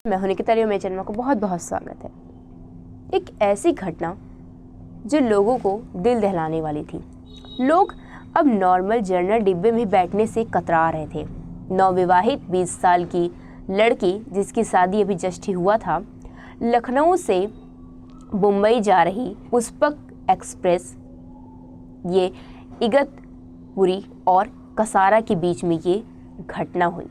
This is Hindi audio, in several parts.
मैं हूं निकिता में जन्मा को बहुत बहुत स्वागत है। एक ऐसी घटना जो लोगों को दिल दहलाने वाली थी। लोग अब नॉर्मल जनरल डिब्बे में बैठने से कतरा रहे थे। नवविवाहित 20 साल की लड़की जिसकी शादी अभी जस्ट ही हुआ था, लखनऊ से मुंबई जा रही पुष्पक एक्सप्रेस, ये इगतपुरी और कसारा के बीच में ये घटना हुई।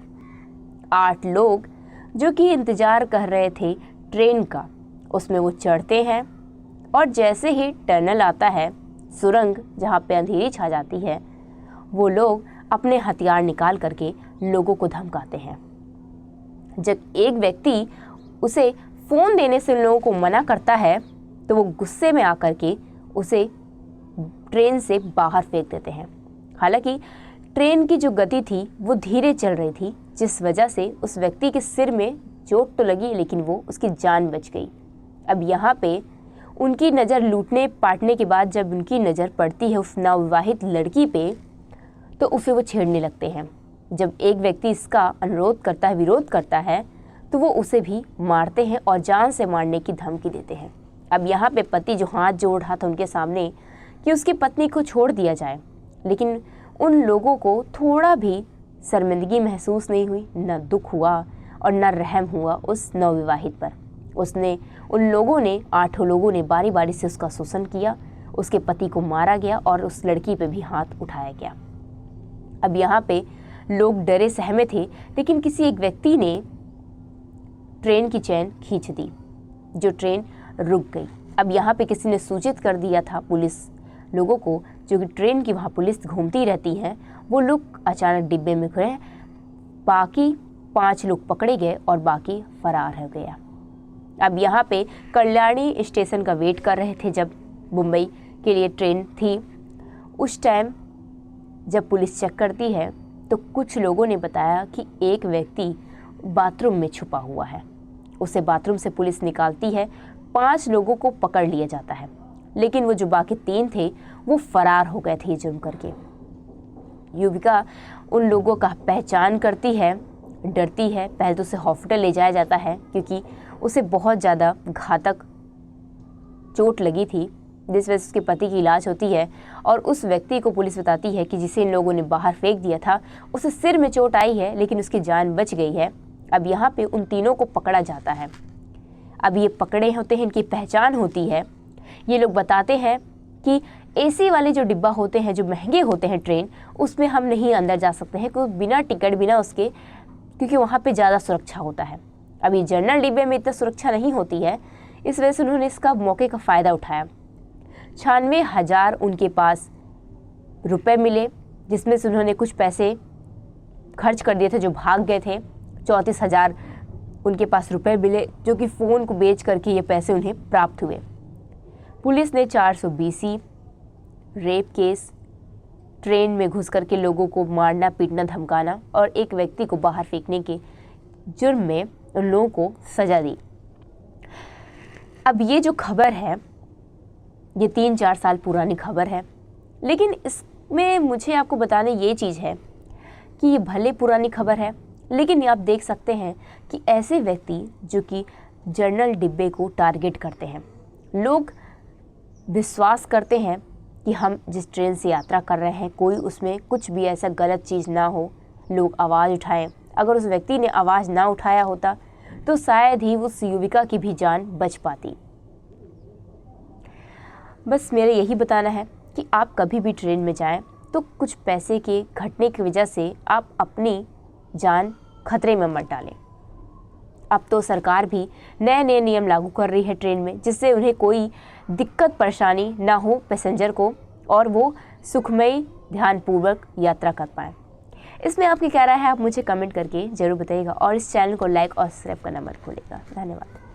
8 लोग जो कि इंतज़ार कर रहे थे ट्रेन का, उसमें वो चढ़ते हैं और जैसे ही टनल आता है, सुरंग जहाँ पे अंधेरी छा जाती है, वो लोग अपने हथियार निकाल करके लोगों को धमकाते हैं। जब एक व्यक्ति उसे फ़ोन देने से लोगों को मना करता है तो वो गुस्से में आकर के उसे ट्रेन से बाहर फेंक देते हैं। हालांकि ट्रेन की जो गति थी वो धीरे चल रही थी, जिस वजह से उस व्यक्ति के सिर में चोट तो लगी लेकिन वो उसकी जान बच गई। अब यहाँ पे उनकी नज़र लूटने पाटने के बाद जब उनकी नज़र पड़ती है उस नवविवाहित लड़की पे, तो उसे वो छेड़ने लगते हैं। जब एक व्यक्ति इसका अनुरोध करता है, विरोध करता है, तो वो उसे भी मारते हैं और जान से मारने की धमकी देते हैं। अब यहाँ पे पति जो हाथ जोड़ रहा था उनके सामने कि उसकी पत्नी को छोड़ दिया जाए, लेकिन उन लोगों को थोड़ा भी शर्मिंदगी महसूस नहीं हुई, न दुख हुआ और न रहम हुआ उस नवविवाहित पर। उन लोगों ने 8 लोगों ने बारी बारी से उसका शोषण किया, उसके पति को मारा गया और उस लड़की पे भी हाथ उठाया गया। अब यहाँ पे लोग डरे सहमे थे, लेकिन किसी एक व्यक्ति ने ट्रेन की चेन खींच दी, जो ट्रेन रुक गई। अब यहाँ पे किसी ने सूचित कर दिया था पुलिस लोगों को, जो कि ट्रेन की वहाँ पुलिस घूमती रहती है, वो लोग अचानक डिब्बे में गए। बाकी 5 लोग पकड़े गए और बाकी फरार हो गया। अब यहाँ पे कल्याणी स्टेशन का वेट कर रहे थे जब मुंबई के लिए ट्रेन थी। उस टाइम जब पुलिस चेक करती है तो कुछ लोगों ने बताया कि एक व्यक्ति बाथरूम में छुपा हुआ है। उसे बाथरूम से पुलिस निकालती है, 5 लोगों को पकड़ लिया जाता है, लेकिन वो जो बाकी 3 थे वो फरार हो गए थे जुर्म करके। युविका उन लोगों का पहचान करती है, डरती है। पहले तो उसे हॉस्पिटल ले जाया जाता है क्योंकि उसे बहुत ज़्यादा घातक चोट लगी थी, जिस वजह से उसके पति की इलाज होती है। और उस व्यक्ति को पुलिस बताती है कि जिसे इन लोगों ने बाहर फेंक दिया था, उसे सिर में चोट आई है लेकिन उसकी जान बच गई है। अब यहाँ पे उन तीनों को पकड़ा जाता है। अब ये पकड़े होते हैं, इनकी पहचान होती है। ये लोग बताते हैं कि एसी वाले जो डिब्बा होते हैं, जो महंगे होते हैं ट्रेन, उसमें हम नहीं अंदर जा सकते हैं, क्योंकि बिना टिकट बिना उसके, क्योंकि वहाँ पे ज़्यादा सुरक्षा होता है। अभी जनरल डिब्बे में इतना सुरक्षा नहीं होती है, इस वजह से उन्होंने इसका मौके का फ़ायदा उठाया। 96,000 उनके पास रुपए मिले, जिसमें से उन्होंने कुछ पैसे खर्च कर दिए थे जो भाग गए थे। 34,000 उनके पास रुपए मिले, जो कि फ़ोन को बेच करके ये पैसे उन्हें प्राप्त हुए। पुलिस ने 420 रेप केस, ट्रेन में घुस करके लोगों को मारना, पीटना, धमकाना और एक व्यक्ति को बाहर फेंकने के जुर्म में उन लोगों को सजा दी। अब ये जो खबर है, ये 3-4 साल पुरानी खबर है, लेकिन इसमें मुझे आपको बताने ये चीज़ है कि ये भले पुरानी खबर है, लेकिन आप देख सकते हैं कि ऐसे व्यक्ति जो कि जनरल डिब्बे को टारगेट करते हैं, लोग विश्वास करते हैं कि हम जिस ट्रेन से यात्रा कर रहे हैं कोई उसमें कुछ भी ऐसा गलत चीज़ ना हो, लोग आवाज़ उठाएं। अगर उस व्यक्ति ने आवाज़ ना उठाया होता तो शायद ही उस युविका की भी जान बच पाती। बस मेरा यही बताना है कि आप कभी भी ट्रेन में जाएं तो कुछ पैसे के घटने की वजह से आप अपनी जान खतरे में मत डालें। अब तो सरकार भी नए नए नियम लागू कर रही है ट्रेन में, जिससे उन्हें कोई दिक्कत परेशानी ना हो पैसेंजर को, और वो सुखमयी ध्यानपूर्वक यात्रा कर पाएँ। इसमें आपकी क्या राय है, आप मुझे कमेंट करके ज़रूर बताइएगा और इस चैनल को लाइक और सब्सक्राइब करना मत भूलिएगा। धन्यवाद।